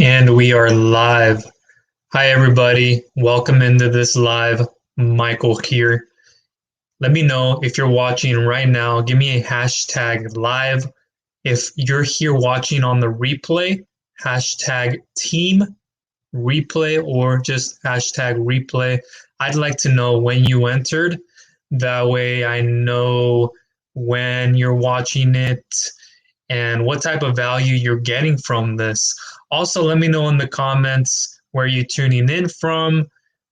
And we are live. Hi, everybody. Welcome into this live. Michael here. Let me know if you're watching right now. Give me a hashtag live. If you're here watching on the replay, hashtag team replay or just hashtag replay. I'd like to know when you entered. That way I know when you're watching it and what type of value you're getting from this. Also, let me know in the comments where you're tuning in from.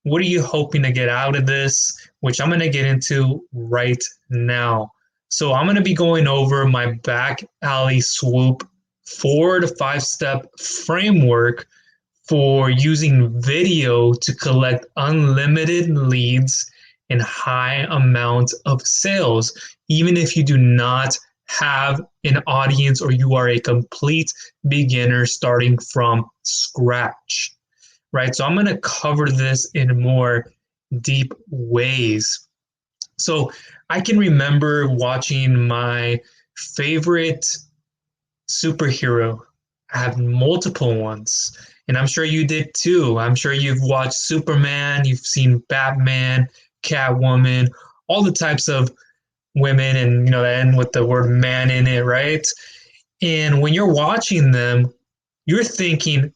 What are you hoping to get out of this? Which I'm going to get into right now. So, I'm going to be going over my back alley swoop 4 to 5 step framework for using video to collect unlimited leads and high amount of sales, even if you do not have an audience or you are a complete beginner starting from scratch, right? So I'm going to cover this in more deep ways. So I can remember watching my favorite superhero. I have multiple ones, and I'm sure you did too. I'm sure you've watched Superman, you've seen Batman, Catwoman, all the types of women, and that end with the word man in it, right? And when you're watching them, you're thinking,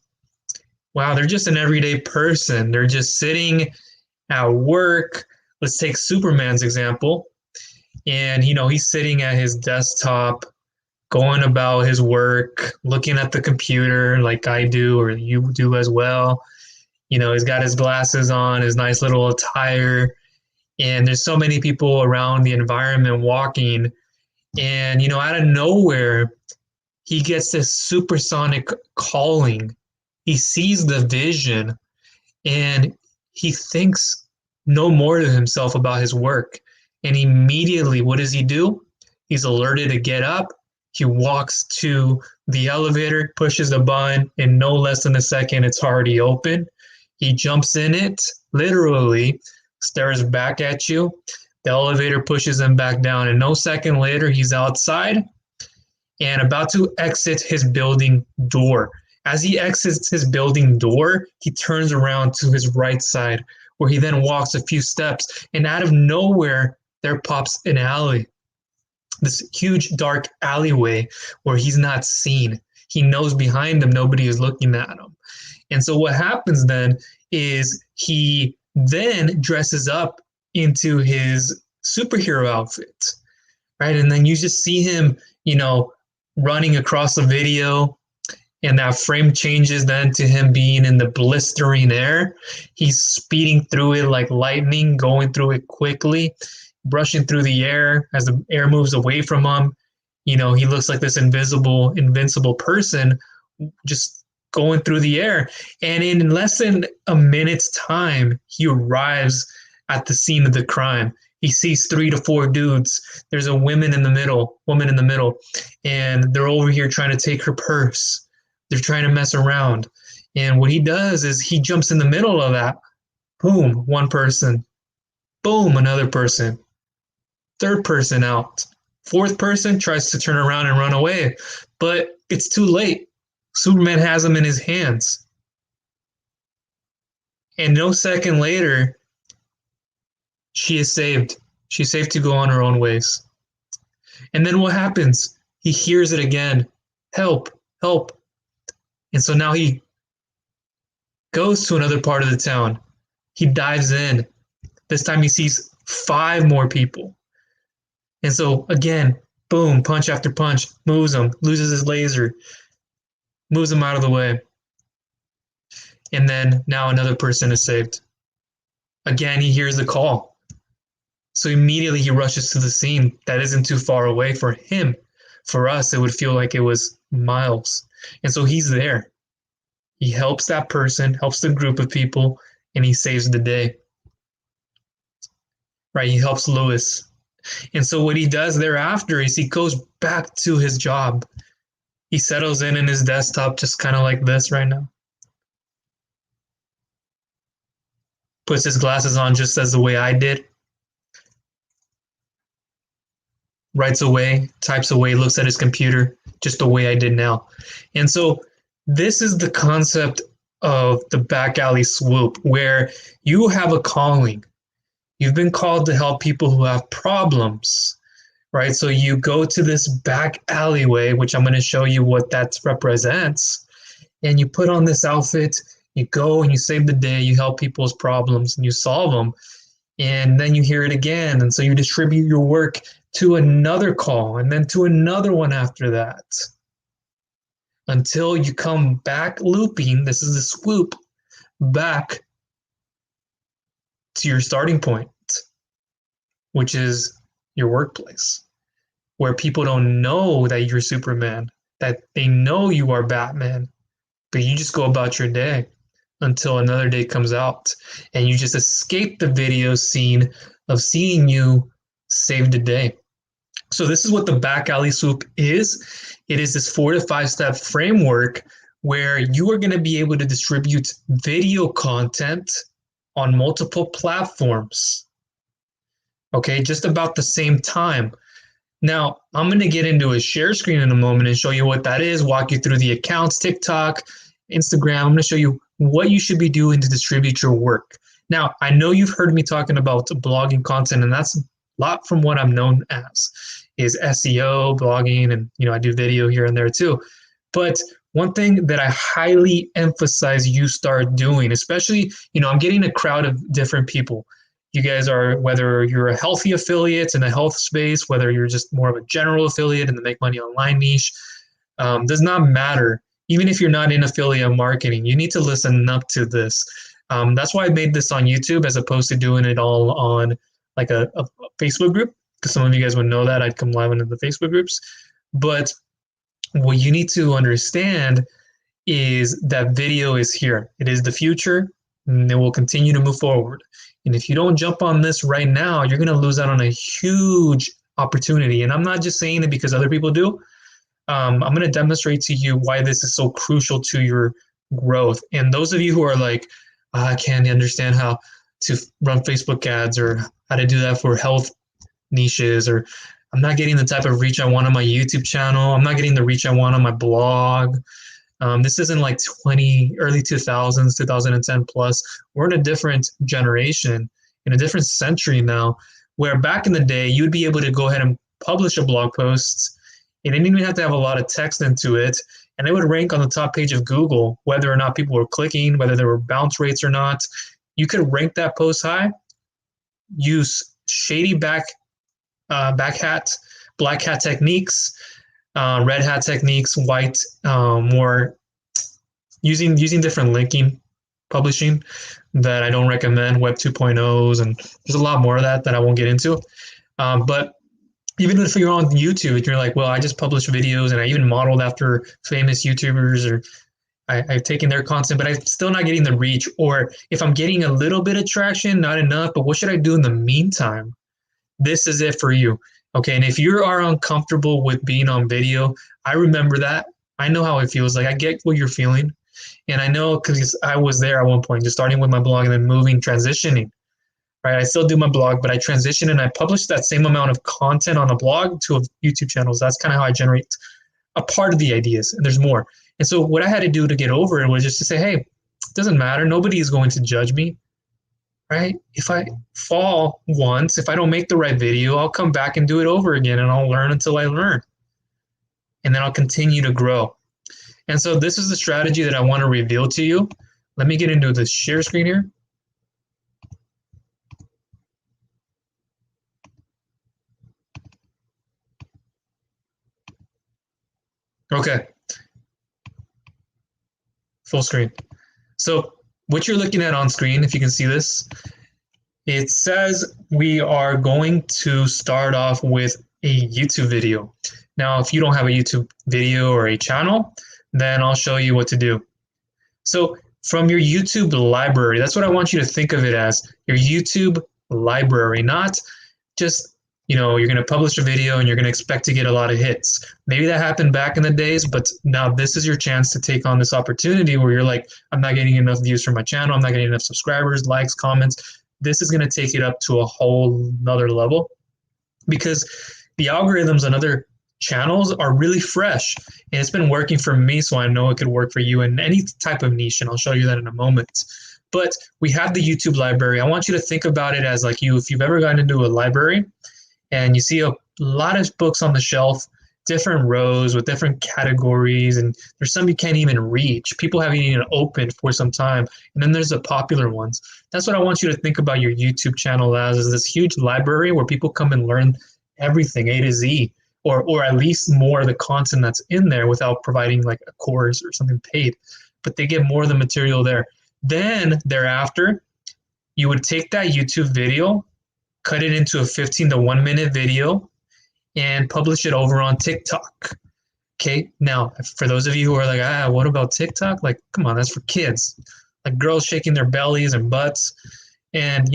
wow, they're just an everyday person. They're just sitting at work. Let's take Superman's example. And, he's sitting at his desktop, going about his work, looking at the computer like I do or you do as well. He's got his glasses on, his nice little attire, and there's so many people around the environment walking. And, out of nowhere, he gets this supersonic calling. He sees the vision and he thinks no more to himself about his work. And immediately, what does he do? He's alerted to get up. He walks to the elevator, pushes a button, in no less than a second, it's already open. He jumps in it, literally, stares back at you. The elevator pushes him back down, and no second later, he's outside and about to exit his building door. As he exits his building door, he turns around to his right side, where he then walks a few steps, and out of nowhere, there pops an alley. This huge dark alleyway where he's not seen. He knows behind him nobody is looking at him. And so what happens then is he then dresses up into his superhero outfit, right? And then you just see him, running across the video, and that frame changes then to him being in the blistering air. He's speeding through it like lightning, going through it quickly, brushing through the air as the air moves away from him. He looks like this invincible person just going through the air. And in less than a minute's time, he arrives at the scene of the crime. He sees 3 to 4 dudes. There's a woman in the middle, and they're over here trying to take her purse. They're trying to mess around. And what he does is he jumps in the middle of that. Boom, one person. Boom, another person. Third person out. Fourth person tries to turn around and run away, but it's too late. Superman has him in his hands. And no second later, she is saved. She's safe to go on her own ways. And then what happens? He hears it again. Help, help. And so now he goes to another part of the town. He dives in. This time he sees 5 more people. And so again, boom, punch after punch, moves him, loses his laser, moves him out of the way. And then now another person is saved. Again, he hears the call. So immediately he rushes to the scene that isn't too far away for him. For us, it would feel like it was miles. And so he's there. He helps that person, helps the group of people, and he saves the day. Right? He helps Lewis. And so what he does thereafter is he goes back to his job. He settles in his desktop just kind of like this right now. Puts his glasses on just as the way I did. Writes away, types away, looks at his computer just the way I did now. And so This is the concept of the back alley swoop, where you have a calling. You've been called to help people who have problems, right? So you go to this back alleyway, which I'm going to show you what that represents, and you put on this outfit, you go and you save the day, you help people's problems and you solve them, and then you hear it again. And so you distribute your work to another call and then to another one after that until you come back looping. This is the swoop back to your starting point, which is your workplace, where people don't know that you're Superman, that they know you are Batman, but you just go about your day until another day comes out and you just escape the video scene of seeing you save the day. So this is what the back alley swoop is. It is this 4 to 5 step framework where you are going to be able to distribute video content on multiple platforms. Okay, just about the same time. Now, I'm going to get into a share screen in a moment and show you what that is, walk you through the accounts, TikTok, Instagram. I'm going to show you what you should be doing to distribute your work. Now, I know you've heard me talking about blogging content, and that's a lot from what I'm known as is SEO, blogging, and I do video here and there too. But one thing that I highly emphasize you start doing, especially, I'm getting a crowd of different people. You guys are, whether you're a healthy affiliate in a health space, whether you're just more of a general affiliate in the make money online niche, does not matter. Even if you're not in affiliate marketing, you need to listen up to this. That's why I made this on YouTube as opposed to doing it all on like a Facebook group, because some of you guys would know that I'd come live into the Facebook groups. But what you need to understand is that video is here. It is the future, and it will continue to move forward. And if you don't jump on this right now, you're going to lose out on a huge opportunity. And I'm not just saying it because other people do. I'm going to demonstrate to you why this is so crucial to your growth. And those of you who are like, I can't understand how to run Facebook ads or how to do that for health niches, or I'm not getting the type of reach I want on my YouTube channel. I'm not getting the reach I want on my blog. This isn't like early 2000s, 2010 plus. We're in a different generation, in a different century now, where back in the day, you'd be able to go ahead and publish a blog post. It didn't even have to have a lot of text into it, and it would rank on the top page of Google, whether or not people were clicking, whether there were bounce rates or not. You could rank that post high, use shady black hat techniques, red hat techniques, white, more using different linking publishing that I don't recommend, Web 2.0s, and there's a lot more of that I won't get into. But even if you're on YouTube and you're like, well, I just publish videos and I even modeled after famous YouTubers, or I've taken their content, but I'm still not getting the reach. Or if I'm getting a little bit of traction, not enough, but what should I do in the meantime? This is it for you. Okay, and if you are uncomfortable with being on video, I remember that. I know how it feels. Like, I get what you're feeling. And I know because I was there at one point, just starting with my blog and then moving, transitioning. Right, I still do my blog, but I transition and I publish that same amount of content on a blog to a YouTube channels. That's kind of how I generate a part of the ideas, and there's more. And so what I had to do to get over it was just to say, hey, it doesn't matter. Nobody is going to judge me, right? If I fall once, if I don't make the right video, I'll come back and do it over again, and I'll learn until I learn. And then I'll continue to grow. And so this is the strategy that I want to reveal to you. Let me get into the share screen here. Okay. Full screen. So what you're looking at on screen, if you can see this, it says we are going to start off with a YouTube video. Now, if you don't have a YouTube video or a channel, then I'll show you what to do. So from your YouTube library, that's what I want you to think of it as, your YouTube library, not just, you're going to publish a video and you're going to expect to get a lot of hits. Maybe that happened back in the days, but now this is your chance to take on this opportunity where you're like, I'm not getting enough views for my channel. I'm not getting enough subscribers, likes, comments. This is going to take it up to a whole nother level, because the algorithm's another channels are really fresh, and it's been working for me, so I know it could work for you in any type of niche, and I'll show you that in a moment. But we have the YouTube library. I want you to think about it as like if you've ever gotten into a library and you see a lot of books on the shelf, different rows with different categories, and there's some you can't even reach. People haven't even opened for some time, and then there's the popular ones. That's what I want you to think about your YouTube channel as, is this huge library where people come and learn everything A to Z, or at least more of the content that's in there without providing like a course or something paid, but they get more of the material there. Then thereafter, you would take that YouTube video, cut it into a 15 to 1 minute video, and publish it over on TikTok. Okay, now for those of you who are like, what about TikTok? Like, come on, that's for kids. Like girls shaking their bellies and butts. And,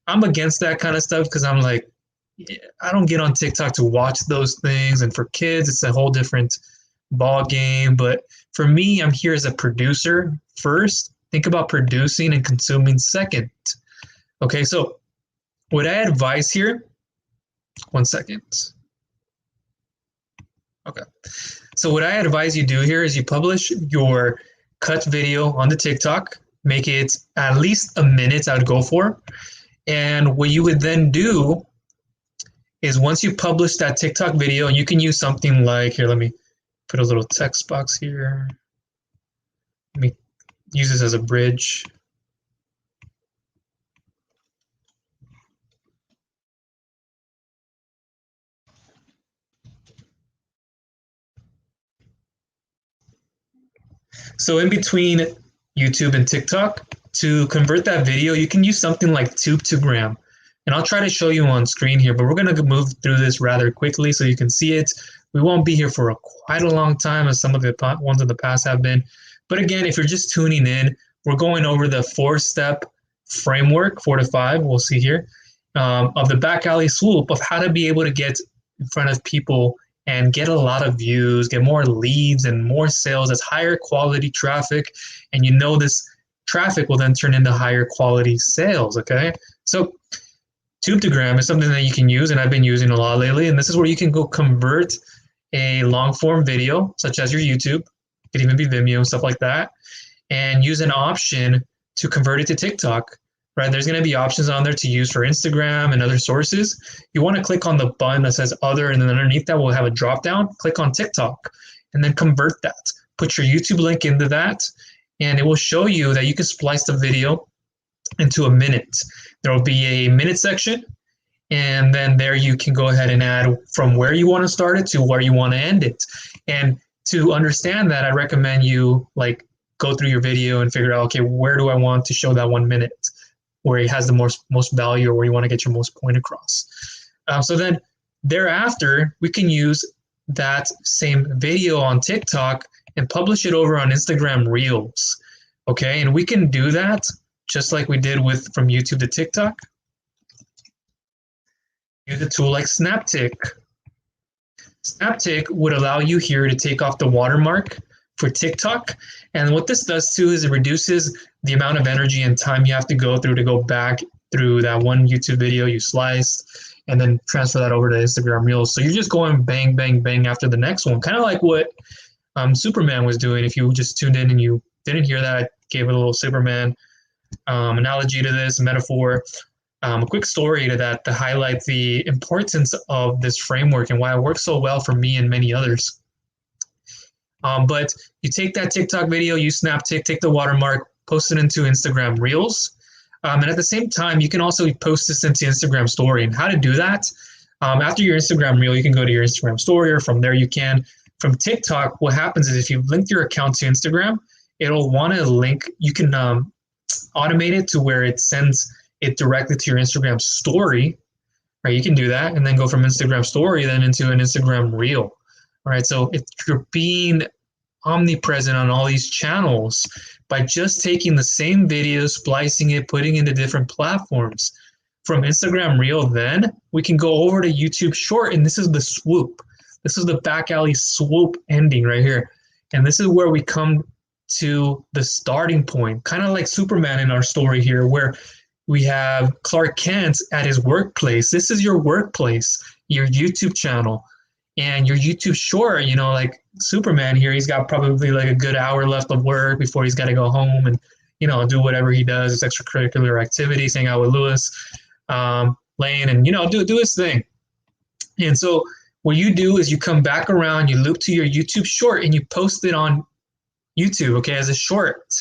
I'm against that kind of stuff because I'm like, I don't get on TikTok to watch those things. And for kids, it's a whole different ball game. But for me, I'm here as a producer first. Think about producing and consuming second. Okay, so what I advise here, 1 second. Okay. So what I advise you do here is you publish your cut video on the TikTok, make it at least a minute I would go for. And what you would then do is once you publish that TikTok video, and you can use something like, here, let me put a little text box here. Let me use this as a bridge. So in between YouTube and TikTok, to convert that video, you can use something like Tube2Gram. And I'll try to show you on screen here, but we're going to move through this rather quickly so you can see it. We won't be here for quite a long time as some of the ones in the past have been. But again, if you're just tuning in, we're going over the 4-step framework, 4 to 5, we'll see here, of the back alley swoop of how to be able to get in front of people and get a lot of views, get more leads and more sales. That's higher quality traffic. And this traffic will then turn into higher quality sales, okay? So Tube2Gram is something that you can use, and I've been using a lot lately. And this is where you can go convert a long form video, such as your YouTube, it could even be Vimeo, stuff like that, and use an option to convert it to TikTok, right? There's going to be options on there to use for Instagram and other sources. You want to click on the button that says other, and then underneath that we'll have a drop down. Click on TikTok and then convert that. Put your YouTube link into that, and it will show you that you can splice the video into a minute. There will be a minute section, and then there you can go ahead and add from where you want to start it to where you want to end it. And to understand that, I recommend you go through your video and figure out, okay, where do I want to show that 1 minute, where it has the most value, or where you want to get your most point across. So then thereafter, we can use that same video on TikTok and publish it over on Instagram Reels. Okay, and we can do that just like we did from YouTube to TikTok. Use a tool like Snaptick. Snaptick would allow you here to take off the watermark for TikTok. And what this does too is it reduces the amount of energy and time you have to go through to go back through that one YouTube video you sliced and then transfer that over to Instagram Reels. So you're just going bang, bang, bang after the next one. Kind of like what Superman was doing. If you just tuned in and you didn't hear that, I gave it a little Superman analogy to this, metaphor. A quick story to that to highlight the importance of this framework and why it works so well for me and many others. But you take that TikTok video, you Snaptick, take the watermark, post it into Instagram Reels. And at the same time, you can also post this into Instagram Story. And how to do that, after your Instagram Reel, you can go to your Instagram Story, or from there you can. From TikTok, what happens is if you've linked your account to Instagram, it'll want to link, you can automate it to where it sends it directly to your Instagram Story, right? You can do that and then go from Instagram Story then into an Instagram Reel. All right, so if you're being omnipresent on all these channels by just taking the same video, splicing it, putting it into different platforms. From Instagram Reel, then we can go over to YouTube Short, and this is the swoop. This is the back alley swoop ending right here. And this is where we come to the starting point, kind of like Superman in our story here, where we have Clark Kent at his workplace. This is your workplace, your YouTube channel. And your YouTube short, you know, like Superman here, he's got probably like a good hour left of work before he's got to go home and, you know, do whatever he does, his extracurricular activities, hang out with Lewis, Lane, and, you know, do his thing. And so what you do is you come back around, you loop to your YouTube short, and you post it on YouTube, okay, as a short.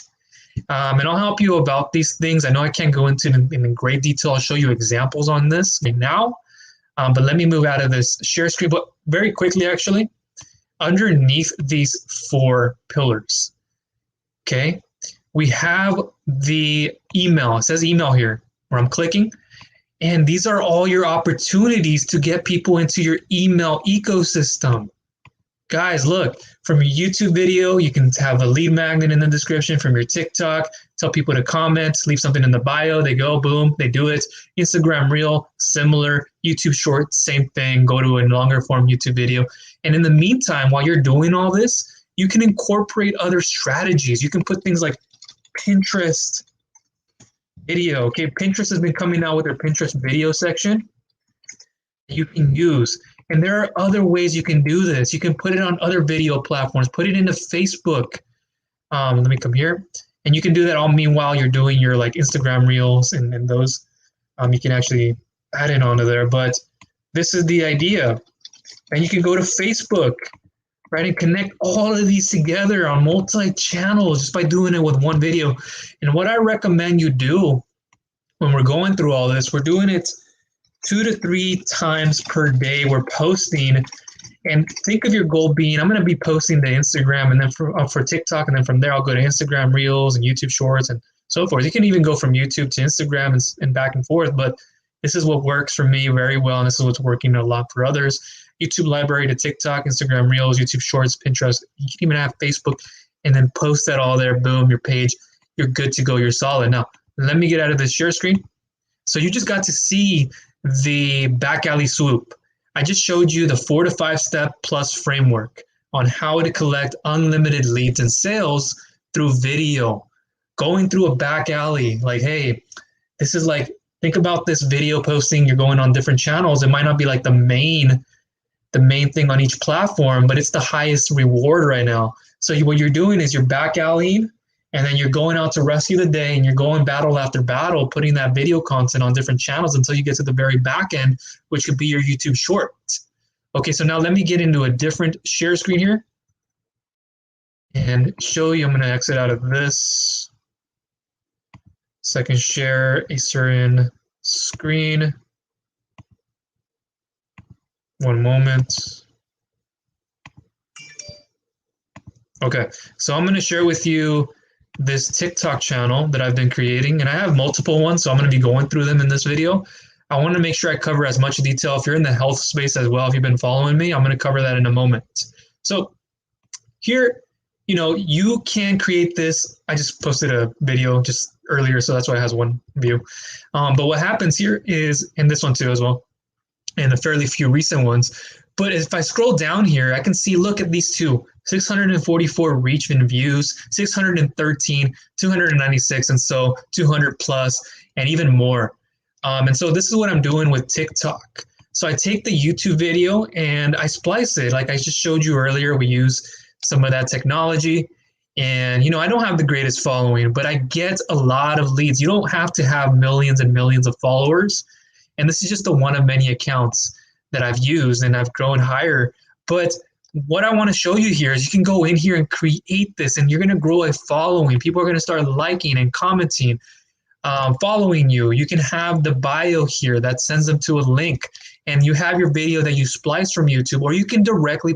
And I'll help you about these things. I know I can't go into in great detail. I'll show you examples on this right now. But let me move out of this share screen. But very quickly, actually, underneath these 4 pillars, okay, we have the email. It says email here where I'm clicking. And these are all your opportunities to get people into your email ecosystem. Guys, look, from your YouTube video, you can have a lead magnet in the description. From your TikTok, tell people to comment, leave something in the bio. They go, boom, they do it. Instagram Reel, similar. YouTube Short, same thing. Go to a longer form YouTube video. And in the meantime, while you're doing all this, you can incorporate other strategies. You can put things like Pinterest video. Okay, Pinterest has been coming out with their Pinterest video section you can use. And there are other ways you can do this. You can put it on other video platforms, put it into Facebook. Let me come here. And you can do that all meanwhile you're doing your like Instagram Reels and those. You can actually add it onto there. But this is the idea. And you can go to Facebook, right, and connect all of these together on multi-channels just by doing it with one video. And what I recommend you do when we're going through all this, we're doing it 2 to 3 times per day. We're posting, and think of your goal being, I'm going to be posting to Instagram and then for TikTok, and then from there I'll go to Instagram Reels and YouTube Shorts and so forth. You can even go from YouTube to Instagram and back and forth, but this is what works for me very well, and this is what's working a lot for others. YouTube library to TikTok, Instagram Reels, YouTube Shorts, Pinterest. You can even have Facebook, and then post that all there. Boom, your page. You're good to go. You're solid. Now, let me get out of this share screen. So you just got to see the back alley swoop. I just showed you the 4 to 5 step plus framework on how to collect unlimited leads and sales through video. Going through a back alley, like, hey, this is like, think about this video posting. You're going on different channels. It might not be like the main thing on each platform, but it's the highest reward right now. So what you're doing is you're back alleying, and then you're going out to rescue the day, and you're going battle after battle, putting that video content on different channels until you get to the very back end, which could be your YouTube short. Okay, so now let me get into a different share screen here and show you. I'm going to exit out of this so I can share a certain screen. One moment. Okay, so I'm going to share with you this TikTok channel that I've been creating, and I have multiple ones, so I'm going to be going through them in this video. I want to make sure I cover as much detail. If you're in the health space as well, if you've been following me, I'm going to cover that in a moment. So here, you know, you can create this. I just posted a video just earlier, so that's why it has one view. But what happens here is, and this one too as well, and the fairly few recent ones. But if I scroll down here, I can see, look at these two, 644 reach and views, 613, 296, and so 200 plus, and even more. And so this is what I'm doing with TikTok. So I take the YouTube video and I splice it. Like I just showed you earlier, we use some of that technology. And, you know, I don't have the greatest following, but I get a lot of leads. You don't have to have millions and millions of followers. And this is just the one of many accounts that I've used, and I've grown higher. But what I want to show you here is you can go in here and create this, and you're going to grow a following. People are going to start liking and commenting, following you. You can have the bio here that sends them to a link, and you have your video that you splice from YouTube, or you can directly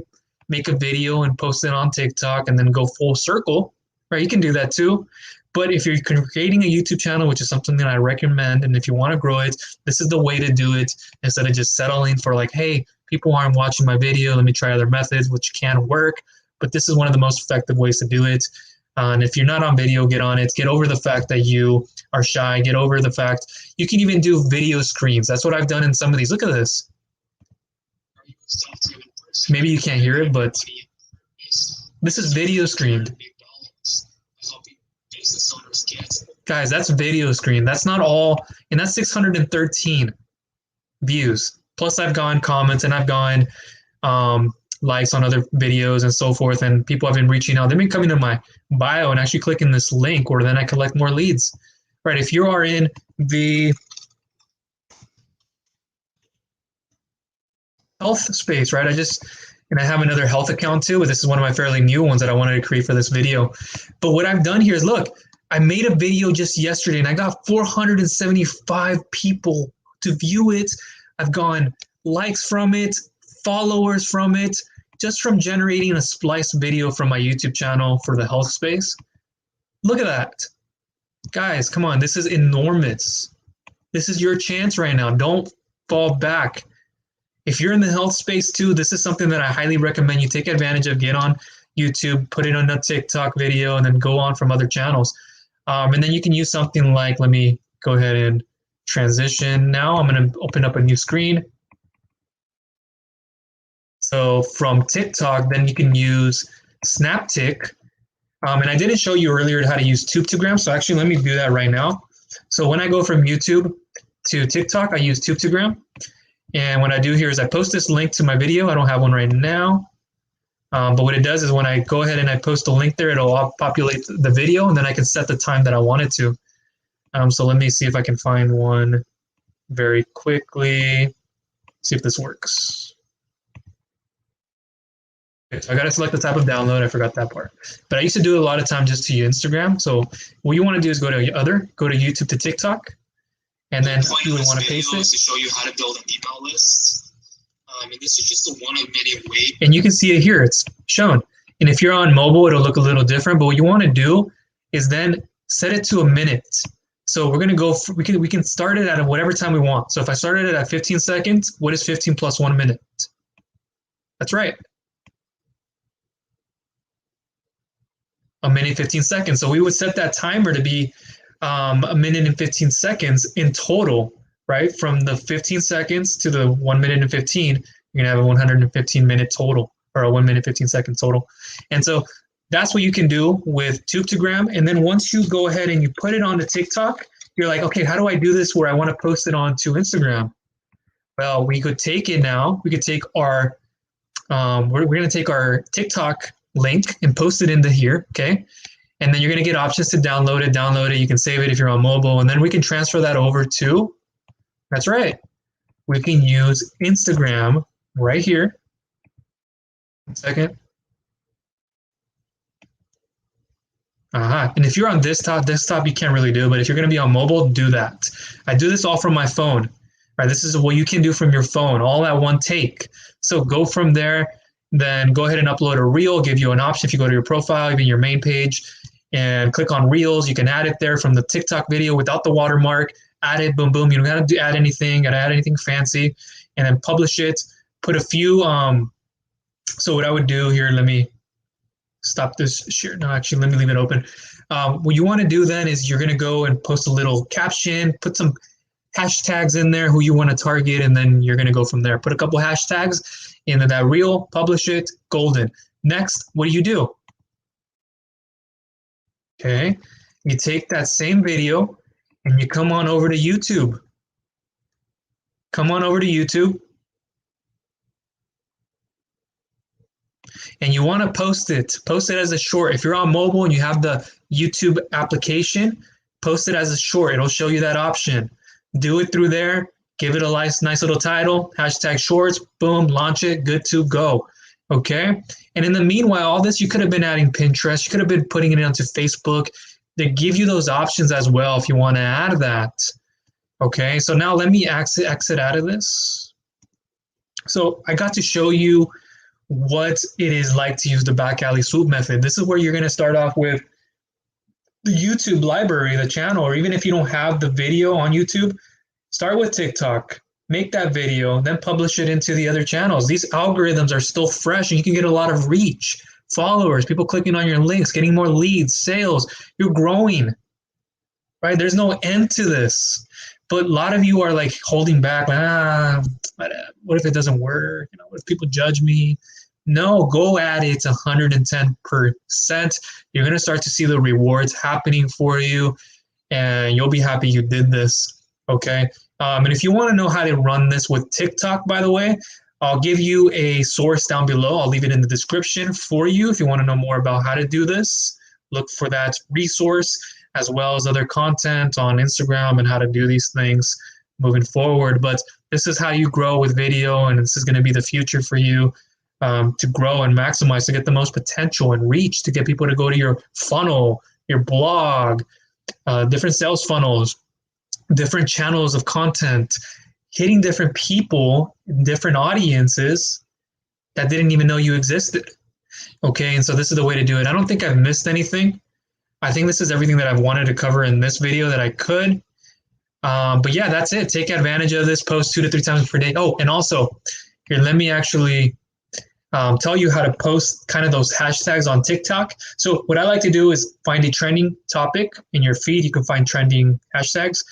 make a video and post it on TikTok and then go full circle, right? You can do that too. But if you're creating a YouTube channel, which is something that I recommend, and if you want to grow it, this is the way to do it instead of just settling for like, hey, people aren't watching my video, let me try other methods, which can work. But this is one of the most effective ways to do it. And if you're not on video, get on it. Get over the fact that you are shy. Get over the fact you can even do video screens. That's what I've done in some of these. Look at this. Maybe you can't hear it, but this is video screened. Guys, that's video screen. That's not all, and that's 613 views. Plus I've gone comments, and I've gone likes on other videos and so forth. And people have been reaching out. They've been coming to my bio and actually clicking this link, or then I collect more leads. Right? If you are in the health space, right? And I have another health account too, but this is one of my fairly new ones that I wanted to create for this video. But what I've done here is, look, I made a video just yesterday and I got 475 people to view it. I've gotten likes from it, followers from it, just from generating a spliced video from my YouTube channel for the health space. Look at that. Guys, come on, this is enormous. This is your chance right now. Don't fall back. If you're in the health space too, this is something that I highly recommend you take advantage of. Get on YouTube, put it on a TikTok video, and then go on from other channels. And then you can use something like, let me go ahead and transition. Now I'm going to open up a new screen. So from TikTok, then you can use SnapTik. And I didn't show you earlier how to use Tube2gram. So actually, let me do that right now. So when I go from YouTube to TikTok, I use Tube2gram. And what I do here is I post this link to my video. I don't have one right now. But what it does is when I go ahead and I post a link there, it'll populate the video, and then I can set the time that I want it to. So let me see if I can find one very quickly. See if this works. Okay, so I got to select the type of download. I forgot that part. But I used to do it a lot of time just to use Instagram. So what you want to do is go to YouTube to TikTok. And then you would want to paste it. To show you how to build an email list. And this is just the one of many ways. And you can see it here. It's shown. And if you're on mobile, it'll look a little different. But what you want to do is then set it to a minute. So we're going to go, we can start it at whatever time we want. So if I started it at 15 seconds, what is 15 plus 1 minute? That's right. A minute, 15 seconds. So we would set that timer to be a minute and 15 seconds in total, right? From the 15 seconds to the 1 minute and 15, you're gonna have a 115 minute total, or a 1 minute 15 second total. And so that's what you can do with Tube2gram. And then once you go ahead and you put it onto TikTok, you're like, okay, how do I do this where I want to post it onto Instagram? Well, we could take it now. We could take our, we're gonna take our TikTok link and post it into here, okay? And then you're going to get options to download it. You can save it if you're on mobile. And then we can transfer that over to, that's right, we can use Instagram right here. 1 second. And if you're on desktop, you can't really do it. But if you're going to be on mobile, do that. I do this all from my phone. Right? This is what you can do from your phone, all at one take. So go from there. Then go ahead and upload a reel, give you an option if you go to your profile, even your main page, and click on Reels. You can add it there from the TikTok video without the watermark. Add it, boom, boom. You don't have to add anything, gotta add anything fancy, and then publish it. Put a few, so what I would do here, let me stop this share. No, actually, let me leave it open. What you wanna do then is you're gonna go and post a little caption, put some hashtags in there, who you wanna target, and then you're gonna go from there. Put a couple hashtags into that reel, publish it, golden. Next, what do? Okay, you take that same video and you come on over to YouTube. Come on over to YouTube. And you want to post it. Post it as a short. If you're on mobile and you have the YouTube application, post it as a short. It'll show you that option. Do it through there. Give it a nice little title, hashtag shorts, boom, launch it, good to go. Okay. And in the meanwhile, all this, you could have been adding Pinterest. You could have been putting it onto Facebook. They give you those options as well if you want to add that. Okay. So now let me exit out of this. So I got to show you what it is like to use the back alley swoop method. This is where you're going to start off with the YouTube library, the channel, or even if you don't have the video on YouTube, start with TikTok. Make that video, then publish it into the other channels. These algorithms are still fresh and you can get a lot of reach, followers, people clicking on your links, getting more leads, sales. You're growing, right? There's no end to this. But a lot of you are like holding back, like, what if it doesn't work? What if people judge me? No, go at it 110%. You're going to start to see the rewards happening for you and you'll be happy you did this, okay? And if you want to know how to run this with TikTok, by the way, I'll give you a source down below. I'll leave it in the description for you if you want to know more about how to do this. Look for that resource as well as other content on Instagram and how to do these things moving forward. But this is how you grow with video, and this is going to be the future for you to grow and maximize, to get the most potential and reach, to get people to go to your funnel, your blog, different sales funnels, different channels of content, hitting different people, different audiences that didn't even know you existed. Okay, and so this is the way to do it. I don't think I've missed anything. I think this is everything that I've wanted to cover in this video that I could. But yeah, that's it. Take advantage of this. Post 2 to 3 times per day. Oh, and also, here, let me actually tell you how to post kind of those hashtags on TikTok. So what I like to do is find a trending topic in your feed. You can find trending hashtags.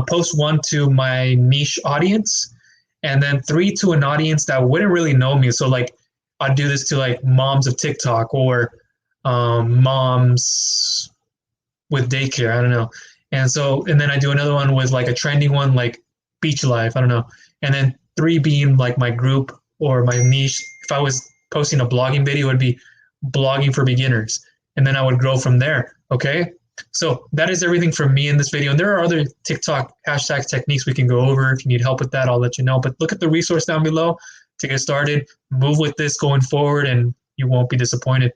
Post 1 to my niche audience, and then 3 to an audience that wouldn't really know me. So like I'd do this to like moms of TikTok, or moms with daycare. I don't know. And then I do another one with like a trending one, like beach life. I don't know. And then 3 being like my group or my niche. If I was posting a blogging video, it would be blogging for beginners. And then I would grow from there. Okay. So that is everything from me in this video. And there are other TikTok hashtag techniques we can go over. If you need help with that, I'll let you know. But look at the resource down below to get started. Move with this going forward, and you won't be disappointed.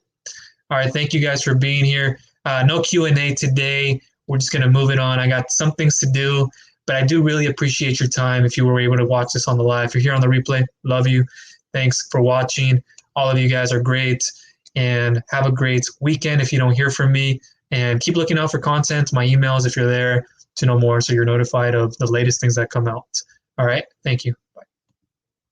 All right. Thank you guys for being here. No Q&A today. We're just going to move it on. I got some things to do, but I do really appreciate your time. If you were able to watch this on the live, if you're here on the replay, love you. Thanks for watching. All of you guys are great, and have a great weekend if you don't hear from me. And keep looking out for content, my emails if you're there, to know more so you're notified of the latest things that come out. All right. Thank you.